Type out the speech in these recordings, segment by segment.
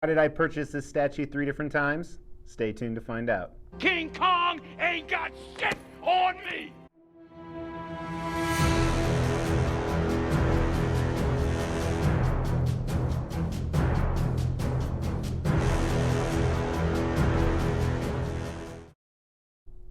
How did I purchase this statue 3 different times? Stay tuned to find out. King Kong ain't got shit on me!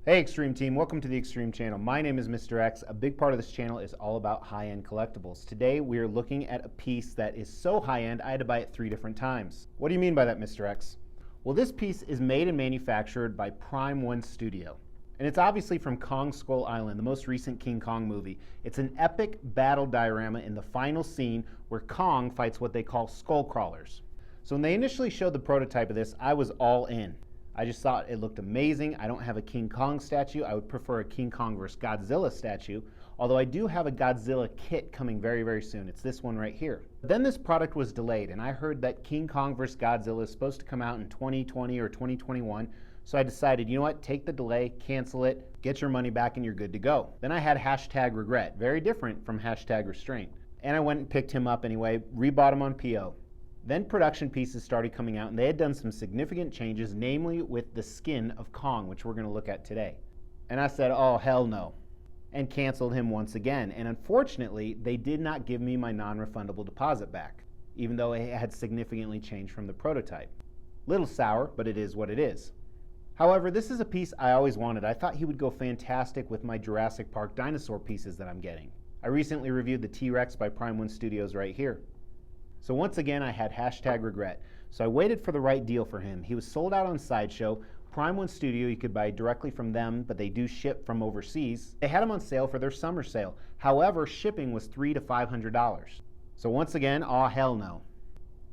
Hey Extreme Team, welcome to the Extreme Channel. My name is Mr. X. A big part of this channel is all about high-end collectibles. Today we are looking at a piece that is so high-end I had to buy it 3 different times. What do you mean by that, Mr. X? Well, this piece is made and manufactured by Prime One Studio. And it's obviously from Kong Skull Island, the most recent King Kong movie. It's an epic battle diorama in the final scene where Kong fights what they call Skullcrawlers. So when they initially showed the prototype of this, I was all in. I just thought it looked amazing. I don't have a King Kong statue. I would prefer a King Kong vs. Godzilla statue, although I do have a Godzilla kit coming very, very soon. It's this one right here. Then this product was delayed, and I heard that King Kong vs. Godzilla is supposed to come out in 2020 or 2021, so I decided, you know what, take the delay, cancel it, get your money back, and you're good to go. Then I had #regret, very different from #restraint. And I went and picked him up anyway, rebought him on PO. Then production pieces started coming out, and they had done some significant changes, namely with the skin of Kong, which we're going to look at today. And I said, oh, hell no, and canceled him once again. And unfortunately, they did not give me my non-refundable deposit back, even though it had significantly changed from the prototype. Little sour, but it is what it is. However, this is a piece I always wanted. I thought he would go fantastic with my Jurassic Park dinosaur pieces that I'm getting. I recently reviewed the T-Rex by Prime One Studios right here. So once again, I had #regret. So I waited for the right deal for him. He was sold out on Sideshow. Prime One Studio, you could buy directly from them, but they do ship from overseas. They had him on sale for their summer sale. However, shipping was $300 to $500. So once again, aw, hell no.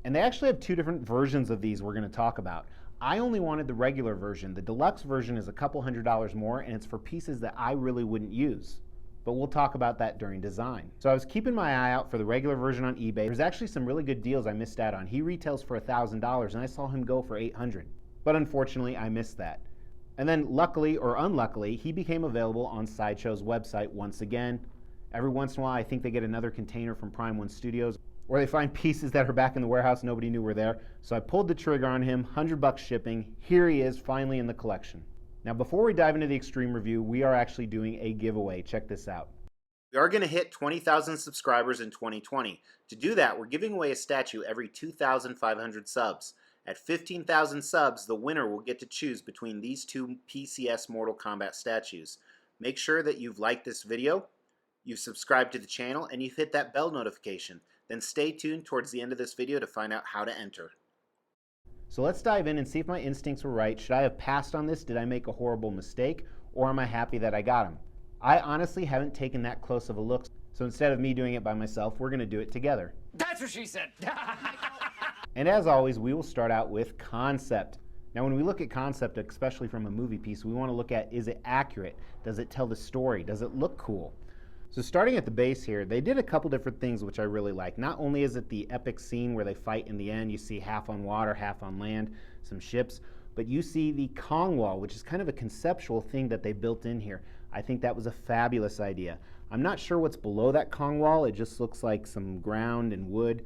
And they actually have 2 different versions of these we're going to talk about. I only wanted the regular version. The deluxe version is a couple $100 more, and it's for pieces that I really wouldn't use. But we'll talk about that during design. So I was keeping my eye out for the regular version on eBay. There's actually some really good deals I missed out on. He retails for $1,000 and I saw him go for $800. But unfortunately, I missed that. And then luckily or unluckily, he became available on Sideshow's website once again. Every once in a while, I think they get another container from Prime One Studios, or they find pieces that are back in the warehouse nobody knew were there. So I pulled the trigger on him, $100 shipping. Here he is, finally in the collection. Now, before we dive into the Extreme review, we are actually doing a giveaway. Check this out. We are going to hit 20,000 subscribers in 2020. To do that, we're giving away a statue every 2,500 subs. At 15,000 subs, the winner will get to choose between these 2 PCS Mortal Kombat statues. Make sure that you've liked this video, you've subscribed to the channel, and you've hit that bell notification. Then stay tuned towards the end of this video to find out how to enter. So let's dive in and see if my instincts were right. Should I have passed on this? Did I make a horrible mistake? Or am I happy that I got him? I honestly haven't taken that close of a look, so instead of me doing it by myself, we're going to do it together. That's what she said! And as always, we will start out with concept. Now when we look at concept, especially from a movie piece, we want to look at, is it accurate? Does it tell the story? Does it look cool? So starting at the base here, they did a couple different things which I really like. Not only is it the epic scene where they fight in the end, you see half on water, half on land, some ships, but you see the Kong wall, which is kind of a conceptual thing that they built in here. I think that was a fabulous idea. I'm not sure what's below that Kong wall. It just looks like some ground and wood.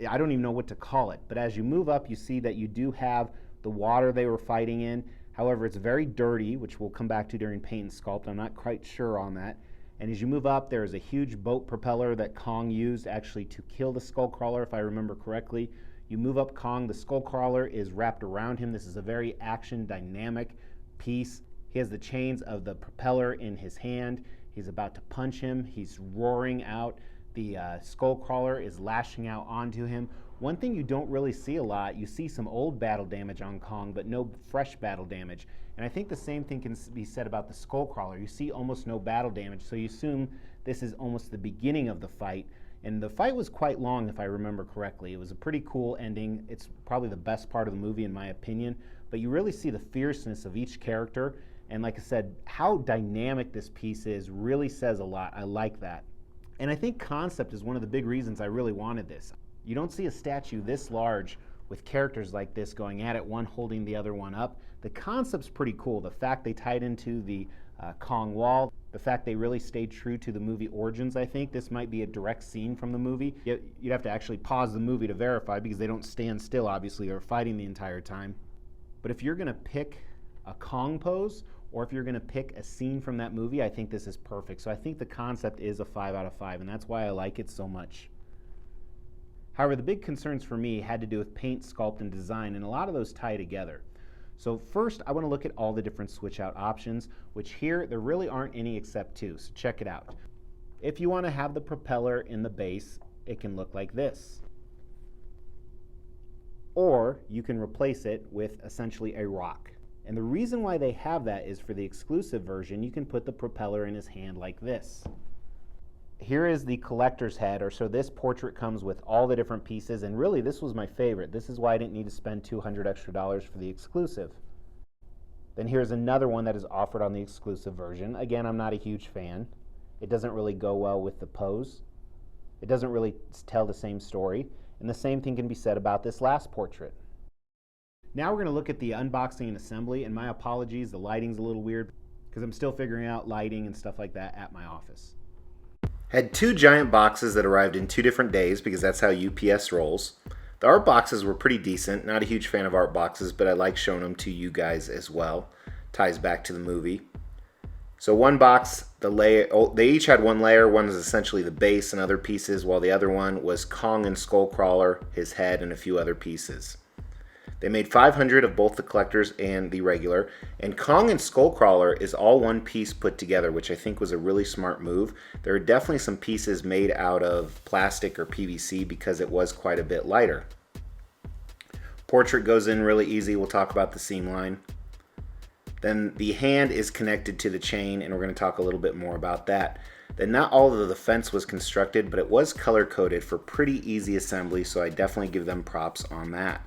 I don't even know what to call it, but as you move up, you see that you do have the water they were fighting in. However, it's very dirty, which we'll come back to during paint and sculpt. I'm not quite sure on that. And as you move up, there is a huge boat propeller that Kong used actually to kill the Skullcrawler, if I remember correctly. You move up Kong, the Skullcrawler is wrapped around him. This is a very action dynamic piece. He has the chains of the propeller in his hand. He's about to punch him. He's roaring out. The Skullcrawler is lashing out onto him. One thing you don't really see a lot, you see some old battle damage on Kong, but no fresh battle damage. And I think the same thing can be said about the Skullcrawler. You see almost no battle damage, so you assume this is almost the beginning of the fight. And the fight was quite long, if I remember correctly. It was a pretty cool ending. It's probably the best part of the movie, in my opinion. But you really see the fierceness of each character. And like I said, how dynamic this piece is really says a lot. I like that. And I think concept is one of the big reasons I really wanted this. You don't see a statue this large with characters like this going at it, one holding the other one up. The concept's pretty cool. The fact they tied into the Kong wall, The fact they really stayed true to the movie origins, I think. This might be a direct scene from the movie. You'd have to actually pause the movie to verify because they don't stand still, obviously. They're fighting the entire time. But if you're going to pick a Kong pose, or if you're going to pick a scene from that movie, I think this is perfect. So I think the concept is a 5 out of 5, and that's why I like it so much. However, the big concerns for me had to do with paint, sculpt, and design, and a lot of those tie together. So first, I want to look at all the different switch out options, which here, there really aren't any except 2, so check it out. If you want to have the propeller in the base, it can look like this. Or you can replace it with essentially a rock. And the reason why they have that is for the exclusive version, you can put the propeller in his hand like this. Here is the collector's head, or so this portrait comes with all the different pieces, and really this was my favorite. This is why I didn't need to spend $200 extra for the exclusive. Then here's another one that is offered on the exclusive version. Again, I'm not a huge fan. It doesn't really go well with the pose. It doesn't really tell the same story, and the same thing can be said about this last portrait. Now we're going to look at the unboxing and assembly, and my apologies, the lighting's a little weird because I'm still figuring out lighting and stuff like that at my office. Had 2 giant boxes that arrived in 2 different days because that's how UPS rolls. The art boxes were pretty decent. Not a huge fan of art boxes, but I like showing them to you guys as well. Ties back to the movie. So one box, they each had 1 layer. One was essentially the base and other pieces, while the other one was Kong and Skullcrawler, his head, and a few other pieces. They made 500 of both the collectors and the regular, and Kong and Skullcrawler is all one piece put together, which I think was a really smart move. There are definitely some pieces made out of plastic or PVC because it was quite a bit lighter. Portrait goes in really easy. We'll talk about the seam line. Then the hand is connected to the chain, and we're going to talk a little bit more about that. Then not all of the fence was constructed, but it was color coded for pretty easy assembly, so I definitely give them props on that.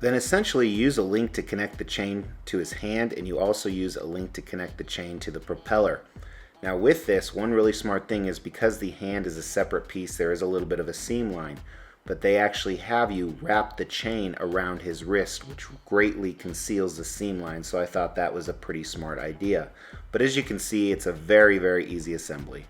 Then essentially you use a link to connect the chain to his hand, and you also use a link to connect the chain to the propeller. Now with this, one really smart thing is because the hand is a separate piece, there is a little bit of a seam line, but they actually have you wrap the chain around his wrist, which greatly conceals the seam line, so I thought that was a pretty smart idea. But as you can see, it's a very, very easy assembly.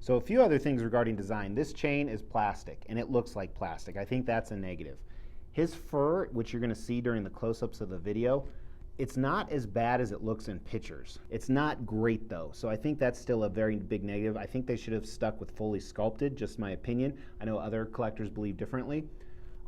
So a few other things regarding design. This chain is plastic, and it looks like plastic. I think that's a negative. His fur, which you're going to see during the close-ups of the video, it's not as bad as it looks in pictures. It's not great though, so I think that's still a very big negative. I think they should have stuck with fully sculpted, just my opinion. I know other collectors believe differently.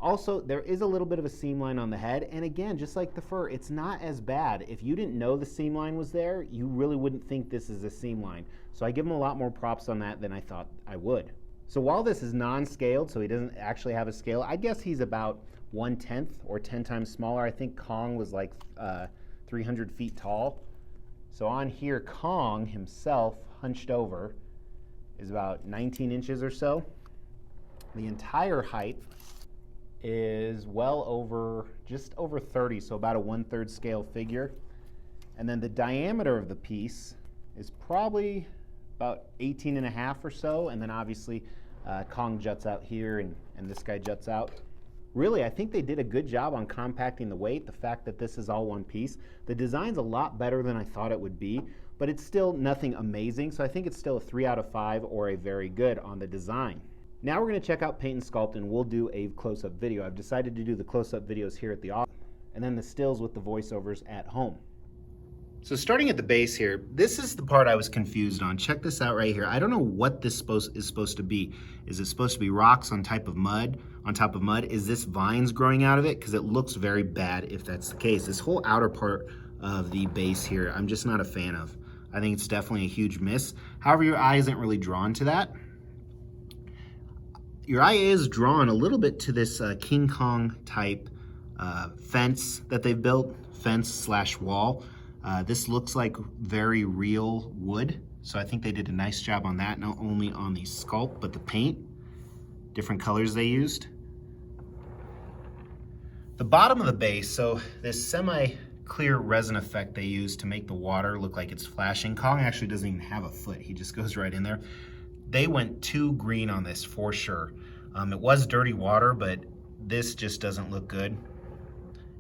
Also, there is a little bit of a seam line on the head, and again, just like the fur, it's not as bad. If you didn't know the seam line was there, you really wouldn't think this is a seam line. So I give him a lot more props on that than I thought I would. So while this is non-scaled, so he doesn't actually have a scale, I guess he's about 1/10 or 10 times smaller. I think Kong was like 300 feet tall. So on here, Kong himself, hunched over, is about 19 inches or so. The entire height is well over, just over 30, so about a 1/3 scale figure. And then the diameter of the piece is probably about 18.5 or so, and then obviously Kong juts out here, and this guy juts out. Really, I think they did a good job on compacting the weight, the fact that this is all one piece. The design's a lot better than I thought it would be, but it's still nothing amazing, so I think it's still a 3 out of 5 or a very good on the design. Now we're going to check out paint and sculpt, and we'll do a close-up video. I've decided to do the close-up videos here at the office, and then the stills with the voiceovers at home. So starting at the base here, this is the part I was confused on. Check this out right here. I don't know what this is supposed to be. Is it supposed to be rocks on top of mud? Is this vines growing out of it? Because it looks very bad if that's the case. This whole outer part of the base here, I'm just not a fan of. I think it's definitely a huge miss. However, your eye isn't really drawn to that. Your eye is drawn a little bit to this King Kong type fence that they've built, fence/wall. This looks like very real wood, so I think they did a nice job on that, not only on the sculpt, but the paint, different colors they used. The bottom of the base, so this semi clear resin effect they use to make the water look like it's flashing. Kong actually doesn't even have a foot. He just goes right in there. They went too green on this for sure. It was dirty water, but this just doesn't look good.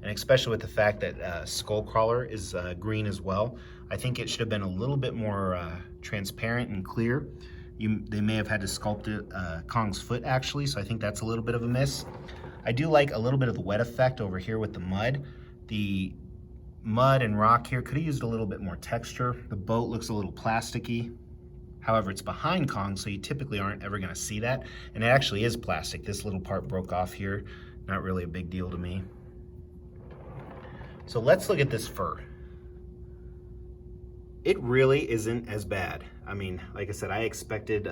And especially with the fact that Skullcrawler is green as well. I think it should have been a little bit more transparent and clear. They may have had to sculpt it, Kong's foot actually, so I think that's a little bit of a miss. I do like a little bit of the wet effect over here with the mud. The mud and rock here could have used a little bit more texture. The boat looks a little plasticky. However, it's behind Kong, so you typically aren't ever gonna see that. And it actually is plastic. This little part broke off here. Not really a big deal to me. So let's look at this fur. It really isn't as bad. I mean, like I said, I expected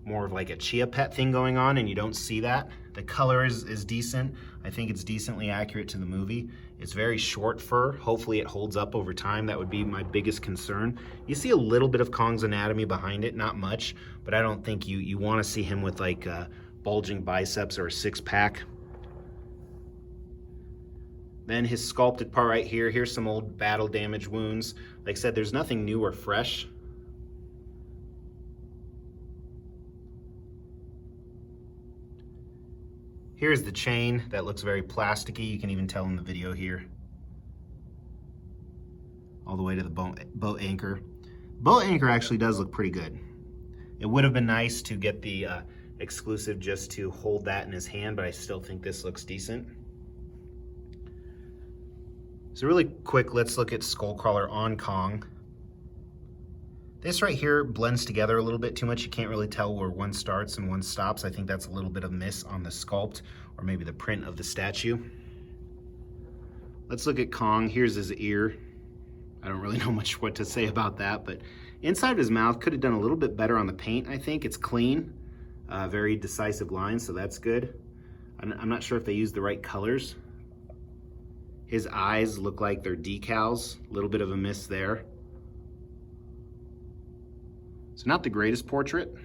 more of like a chia pet thing going on, and you don't see that. The color is decent. I think it's decently accurate to the movie. It's very short fur. Hopefully it holds up over time. That would be my biggest concern. You see a little bit of Kong's anatomy behind it, not much, but I don't think you want to see him with like bulging biceps or a six-pack. Then his sculpted part right here. Here's some old battle damage wounds. Like I said, there's nothing new or fresh. Here's the chain that looks very plasticky. You can even tell in the video here. All the way to the boat anchor. Boat anchor actually does look pretty good. It would have been nice to get the exclusive just to hold that in his hand, but I still think this looks decent. So really quick, let's look at Skullcrawler on Kong. This right here blends together a little bit too much. You can't really tell where one starts and one stops. I think that's a little bit of miss on the sculpt or maybe the print of the statue. Let's look at Kong. Here's his ear. I don't really know much what to say about that, but inside of his mouth could have done a little bit better on the paint, I think. It's clean, very decisive lines, so that's good. I'm not sure if they used the right colors. His eyes look like they're decals, a little bit of a miss there. So not the greatest portrait.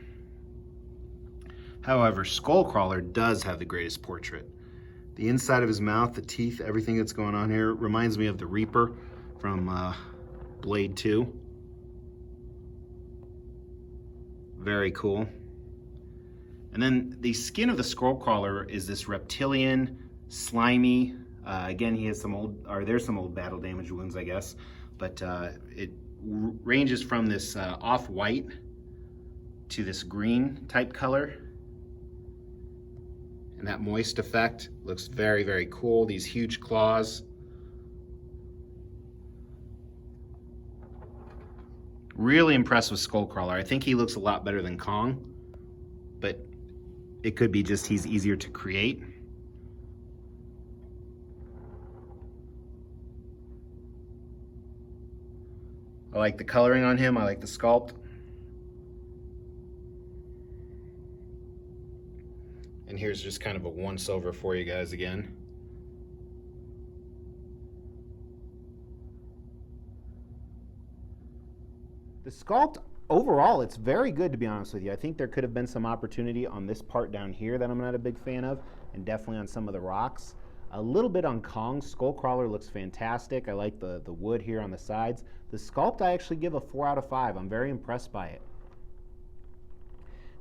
However, Skullcrawler does have the greatest portrait. The inside of his mouth, the teeth, everything that's going on here reminds me of the Reaper from Blade 2. Very cool. And then the skin of the Skullcrawler is this reptilian, slimy. Again, he has there's some old battle damage wounds, I guess, but it ranges from this off-white to this green type color. And that moist effect looks very, very cool. These huge claws. Really impressed with Skullcrawler. I think he looks a lot better than Kong, but it could be just he's easier to create. I like the coloring on him. I like the sculpt. And here's just kind of a once over for you guys again. The sculpt, overall, it's very good, to be honest with you. I think there could have been some opportunity on this part down here that I'm not a big fan of, and definitely on some of the rocks. A little bit on Kong. Skullcrawler looks fantastic. I like the wood here on the sides. The sculpt I actually give a 4 out of 5. I'm very impressed by it.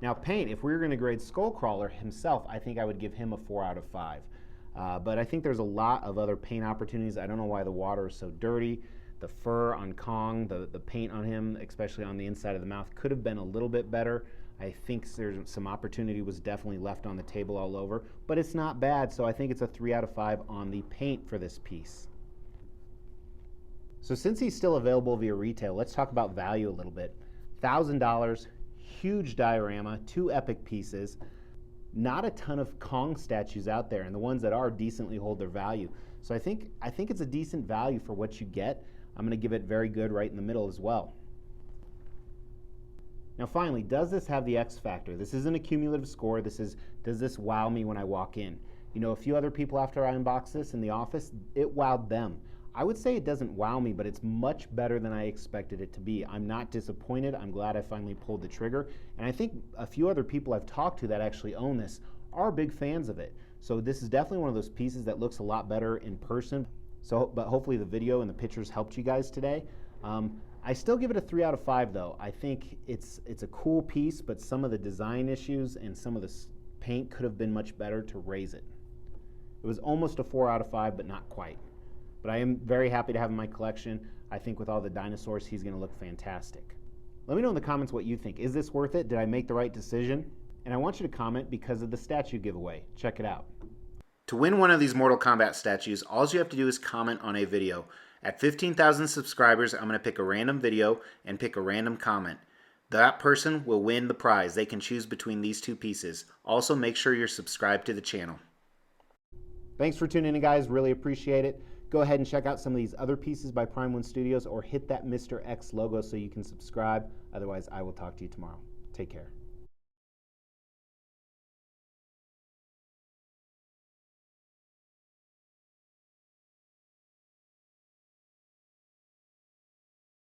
Now paint, if we were going to grade Skullcrawler himself, I think I would give him a 4 out of 5. But I think there's a lot of other paint opportunities. I don't know why the water is so dirty. The fur on Kong, the paint on him, especially on the inside of the mouth, could have been a little bit better. I think there's some opportunity was definitely left on the table all over, but it's not bad, so I think it's a 3 out of 5 on the paint for this piece. So since he's still available via retail, let's talk about value a little bit. $1,000, huge diorama, 2 epic pieces. Not a ton of Kong statues out there, and the ones that are decently hold their value. So I think it's a decent value for what you get. I'm going to give it very good right in the middle as well. Now finally, does this have the X factor? This isn't a cumulative score. This is, does this wow me when I walk in? You know, a few other people after I unboxed this in the office, it wowed them. I would say it doesn't wow me, but it's much better than I expected it to be. I'm not disappointed. I'm glad I finally pulled the trigger. And I think a few other people I've talked to that actually own this are big fans of it. So this is definitely one of those pieces that looks a lot better in person. But hopefully the video and the pictures helped you guys today. I still give it a 3 out of 5 though. I think it's a cool piece, but some of the design issues and some of the paint could have been much better to raise it. It was almost a 4 out of 5, but not quite. But I am very happy to have him in my collection. I think with all the dinosaurs, he's going to look fantastic. Let me know in the comments what you think. Is this worth it? Did I make the right decision? And I want you to comment because of the statue giveaway. Check it out. To win one of these Mortal Kombat statues, all you have to do is comment on a video. At 15,000 subscribers, I'm going to pick a random video and pick a random comment. That person will win the prize. They can choose between these two pieces. Also, make sure you're subscribed to the channel. Thanks for tuning in, guys. Really appreciate it. Go ahead and check out some of these other pieces by Prime 1 Studios or hit that Mr. X logo so you can subscribe. Otherwise, I will talk to you tomorrow. Take care.